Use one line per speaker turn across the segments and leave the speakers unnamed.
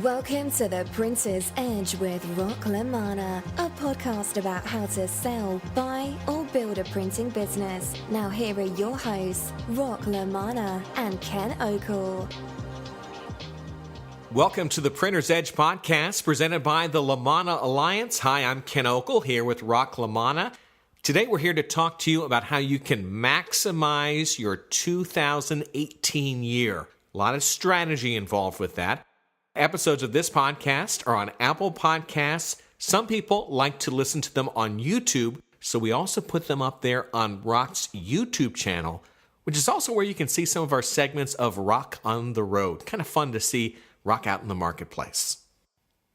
Welcome to the Printer's Edge with Rock LaManna, a podcast about how to sell, buy, or build a printing business. Now here are your hosts, Rock LaManna and Ken Okel.
Welcome to the Printer's Edge podcast presented by the LaManna Alliance. Hi, I'm Ken Okel here with Rock LaManna. Today we're here to talk to you about how you can maximize your 2018 year. A lot of strategy involved with that. Episodes of this podcast are on Apple Podcasts. Some people like to listen to them on YouTube, so we also put them up there on Rock's YouTube channel, which is also where you can see some of our segments of Rock on the Road. Kind of fun to see Rock out in the marketplace.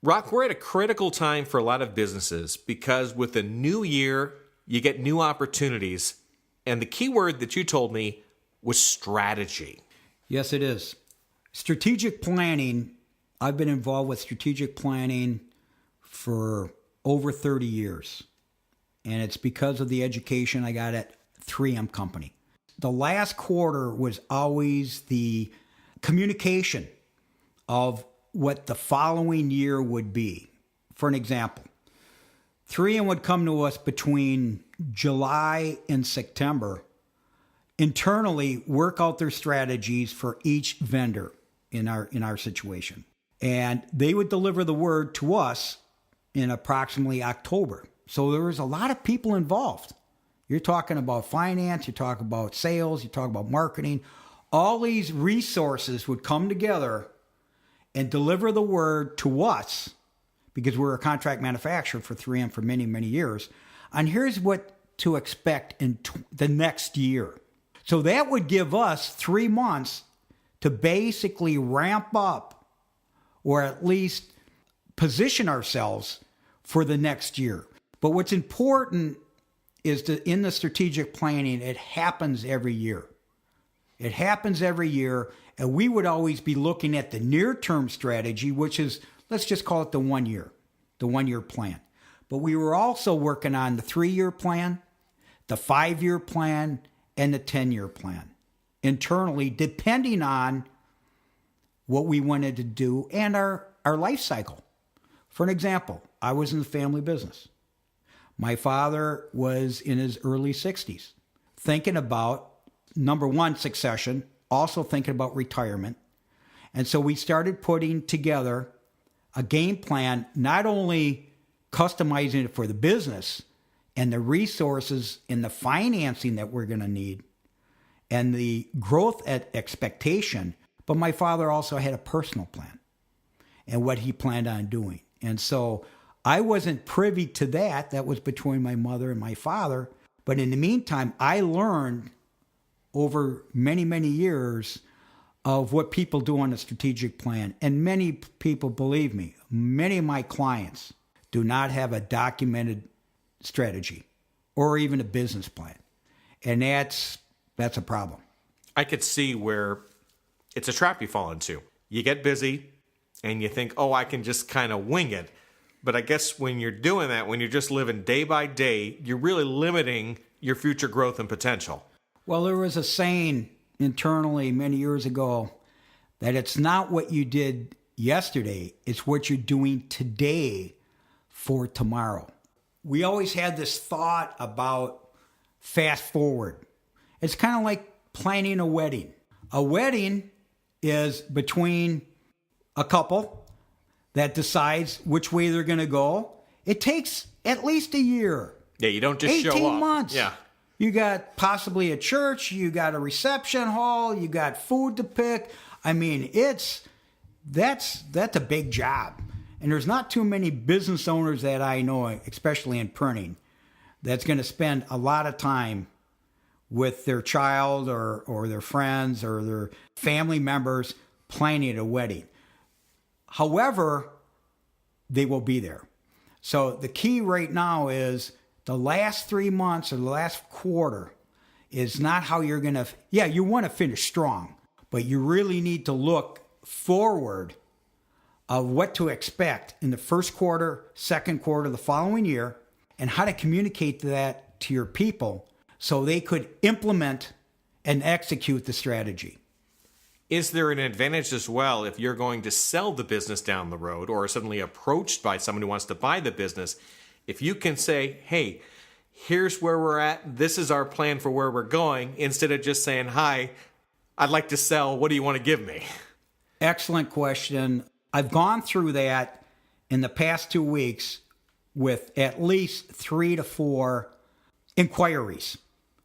Rock, we're at a critical time for a lot of businesses because with the new year, you get new opportunities. And the key word that you told me was strategy.
Yes, it is. Strategic planning. I've been involved with strategic planning for over 30 years. And it's because of the education I got at 3M Company. The last quarter was always the communication of what the following year would be. For an example, 3M would come to us between July and September, internally work out their strategies for each vendor in our situation. And they would deliver the word to us in approximately October. So there was a lot of people involved. You're talking about finance, you're talking about sales, you're talking about marketing. All these resources would come together and deliver the word to us, because we're a contract manufacturer for 3M for many, many years. And here's what to expect in the next year. So that would give us 3 months to basically ramp up or at least position ourselves for the next year. But what's important is that in the strategic planning, it happens every year. It happens every year, and we would always be looking at the near-term strategy, which is, let's just call it the 1 year plan. But we were also working on the 3-year plan, the 5-year plan, and the 10-year plan internally, depending on what we wanted to do and our life cycle. For an example, I was in the family business. My father was in his early 60s, thinking about, number one, succession, also thinking about retirement. And so we started putting together a game plan, not only customizing it for the business and the resources and the financing that we're going to need and the growth expectation, but my father also had a personal plan and what he planned on doing. And so I wasn't privy to that. That was between my mother and my father. But in the meantime, I learned over many, many years of what people do on a strategic plan. And many people, believe me, many of my clients do not have a documented strategy or even a business plan. And that's a problem.
I could see where it's a trap you fall into. You get busy and you think, oh, I can just kind of wing it. But I guess when you're doing that, when you're just living day by day, you're really limiting your future growth and potential.
Well, there was a saying internally many years ago that it's not what you did yesterday, it's what you're doing today for tomorrow. We always had this thought about fast forward. It's kind of like planning a wedding. A wedding is between a couple that decides which way they're going to go. It takes at least a year.
Yeah, you don't just show up.
18 months.
Yeah.
You got possibly a church, you got a reception hall, you got food to pick. I mean, that's a big job. And there's not too many business owners that I know, especially in printing, that's going to spend a lot of time with their child or their friends or their family members planning a wedding. However, they will be there. So the key right now is the last 3 months or the last quarter is not how you're going to, you want to finish strong, but you really need to look forward of what to expect in the first quarter, second quarter, the following year, and how to communicate that to your people so they could implement and execute the strategy.
Is there an advantage as well if you're going to sell the business down the road or are suddenly approached by someone who wants to buy the business? If you can say, hey, here's where we're at, this is our plan for where we're going, instead of just saying, hi, I'd like to sell, what do you want to give me?
Excellent question. I've gone through that in the past 2 weeks with at least 3 to 4 inquiries.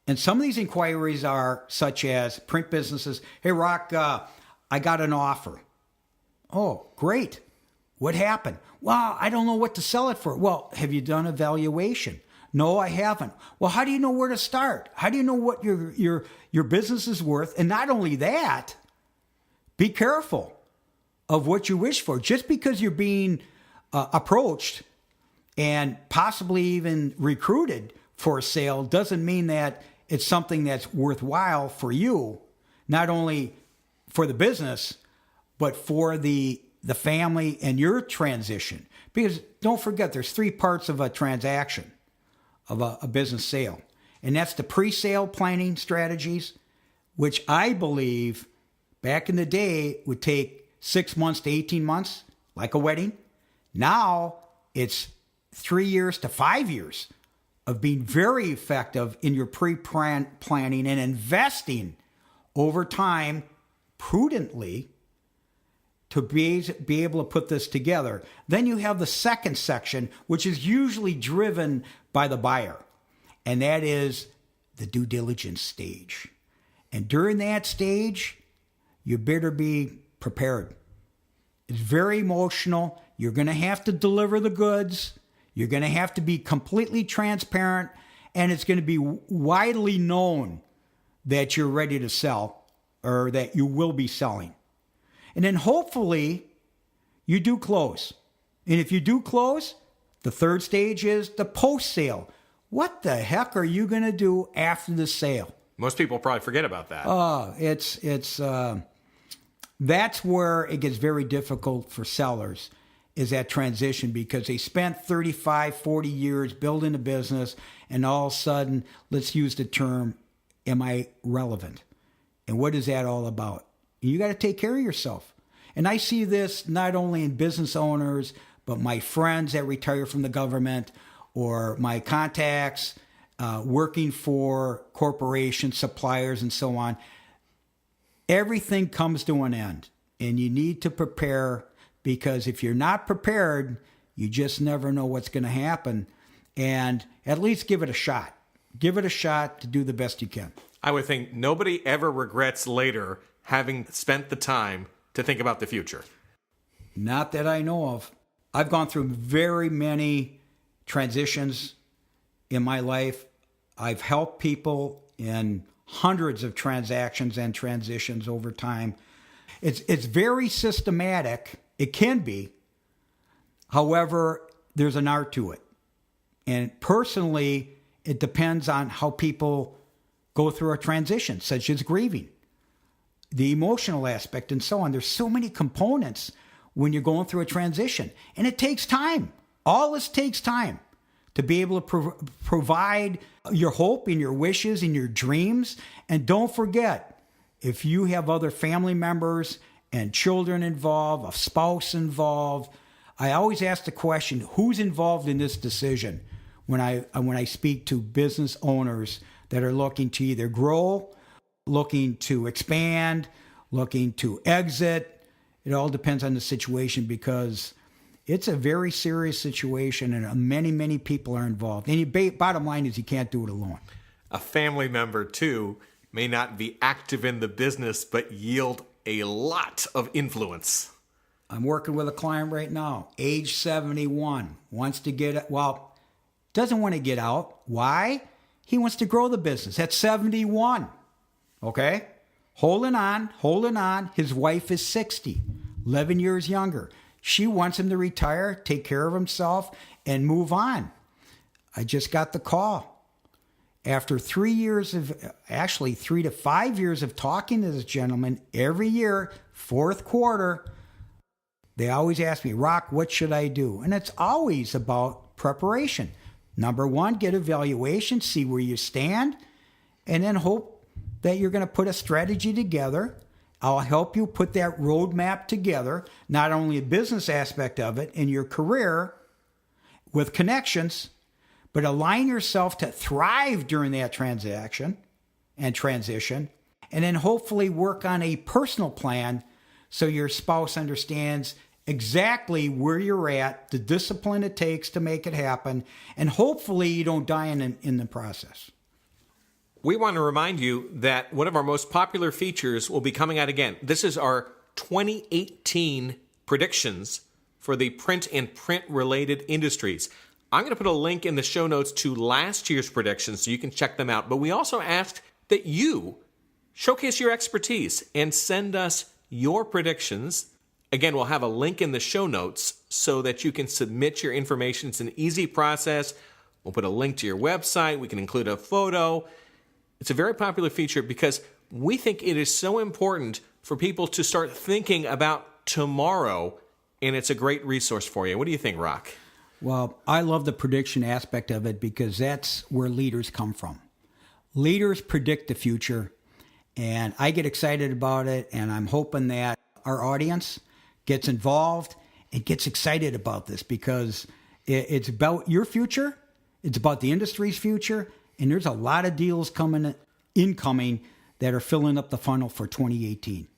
And some of these inquiries are such as print businesses. Hey, Rock, I got an offer. Oh, great. What happened? Well, I don't know what to sell it for. Well, have you done a valuation? No, I haven't. Well, how do you know where to start? How do you know what your business is worth? And not only that, be careful of what you wish for. Just because you're being approached and possibly even recruited for a sale doesn't mean that it's something that's worthwhile for you, not only for the business, but for the family and your transition. Because don't forget, there's 3 parts of a transaction, of a business sale. And that's the pre-sale planning strategies, which I believe back in the day would take 6 months to 18 months, like a wedding. Now it's 3 years to 5 years of being very effective in your pre-planning and investing over time prudently to be able to put this together. Then you have the second section, which is usually driven by the buyer, and that is the due diligence stage. And during that stage, you better be prepared. It's very emotional. You're going to have to deliver the goods. You're going to have to be completely transparent, and it's going to be widely known that you're ready to sell or that you will be selling. And then hopefully you do close. And if you do close, the third stage is the post-sale. What the heck are you going to do after the sale?
Most people probably forget about that.
That's where it gets very difficult for sellers, is that transition, because they spent 35, 40 years building a business, and all of a sudden, let's use the term, am I relevant? And what is that all about? You got to take care of yourself. And I see this not only in business owners, but my friends that retire from the government, or my contacts working for corporations, suppliers, and so on. Everything comes to an end, and you need to prepare, because if you're not prepared, you just never know what's going to happen. And at least give it a shot. Give it a shot to do the best you can.
I would think nobody ever regrets later having spent the time to think about the future.
Not that I know of. I've gone through very many transitions in my life. I've helped people in hundreds of transactions and transitions over time. It's very systematic. It can be. However, there's an art to it. And personally, it depends on how people go through a transition, such as grieving, the emotional aspect, and so on. There's so many components when you're going through a transition. And it takes time. All this takes time to be able to provide your hope and your wishes and your dreams. And don't forget, if you have other family members and children involved, a spouse involved, I always ask the question, who's involved in this decision when I speak to business owners that are looking to either grow, looking to expand, looking to exit. It all depends on the situation, because it's a very serious situation, and many, many people are involved. And bottom line is, you can't do it alone.
A family member, too, may not be active in the business, but yield a lot of influence.
I'm working with a client right now, age 71, wants to doesn't want to get out. Why? He wants to grow the business at 71. Okay? Holding on. His wife is 60, 11 years younger. She wants him to retire, take care of himself, and move on. I just got the call. After 3 to 5 years of talking to this gentleman, every year, fourth quarter, they always ask me, Rock, what should I do? And it's always about preparation. Number one, get a valuation, see where you stand, and then hope that you're going to put a strategy together I'll help you put that roadmap together, not only a business aspect of it in your career with connections, but align yourself to thrive during that transaction and transition, and then hopefully work on a personal plan so your spouse understands exactly where you're at, the discipline it takes to make it happen, and hopefully you don't die in the process.
We want to remind you that one of our most popular features will be coming out again. This is our 2018 predictions for the print and print-related industries. I'm going to put a link in the show notes to last year's predictions so you can check them out. But we also asked that you showcase your expertise and send us your predictions. Again, we'll have a link in the show notes so that you can submit your information. It's an easy process. We'll put a link to your website. We can include a photo. It's a very popular feature because we think it is so important for people to start thinking about tomorrow, and it's a great resource for you. What do you think, Rock?
Well, I love the prediction aspect of it because that's where leaders come from. Leaders predict the future, and I get excited about it, and I'm hoping that our audience gets involved and gets excited about this because it's about your future, it's about the industry's future, and there's a lot of deals incoming that are filling up the funnel for 2018.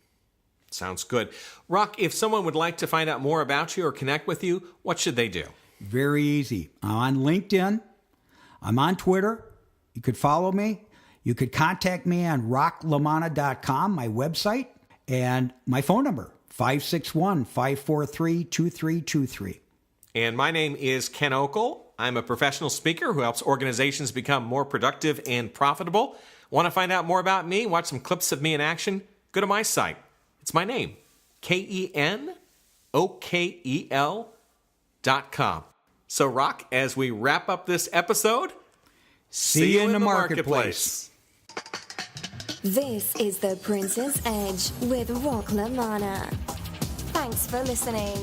Sounds good. Rock, if someone would like to find out more about you or connect with you, what should they do?
Very easy. I'm on LinkedIn. I'm on Twitter. You could follow me. You could contact me on rocklamana.com, my website, and my phone number, 561-543-2323.
And my name is Ken Okel. I'm a professional speaker who helps organizations become more productive and profitable. Want to find out more about me? Watch some clips of me in action? Go to my site. It's my name, KenOkel.com. So, Rock, as we wrap up this episode,
see you in the marketplace.
This is the Prince's Edge with Rock LaManna. Thanks for listening.